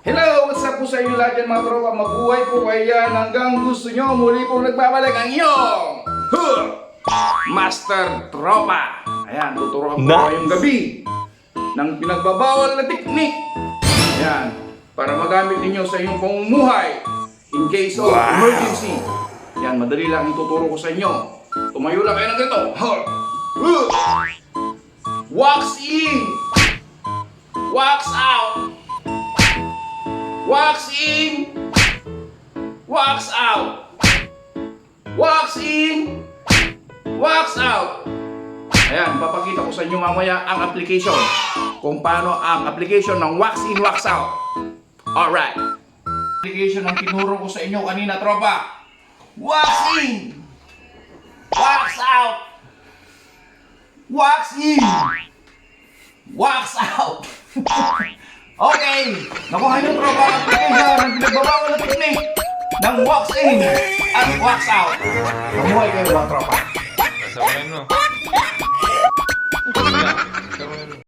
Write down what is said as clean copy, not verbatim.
Hello! What's up po sa inyo lahat yan mga tropa? Mabuhay po kayo yan hanggang gusto nyo. Muli po nagbabalik ang inyong Master Tropa. Ayan, tuturuan po kayong gabi ng pinagbabawal na teknik. Ayan, para magamit ninyo sa inyong pamumuhay in case of emergency. Ayan, madali lang ituturo ko sa inyo. Tumayo lang kayo ng ganito. Wax in! Wax out! Wax in! Wax out! Wax in! Wax out! Ayan, papakita ko sa inyo mamaya ang application. Kung paano ang application ng wax in, wax out. Alright. Application ng tinuro ko sa inyo kanina, tropa. Wax in! Wax out! Wax in! Wax out! Okay! Nakuha niyo tropa ang application ng pinagbabawal na teknik ng wax in at wax out. Mamuhay kayo mga tropa. Sabayan mo.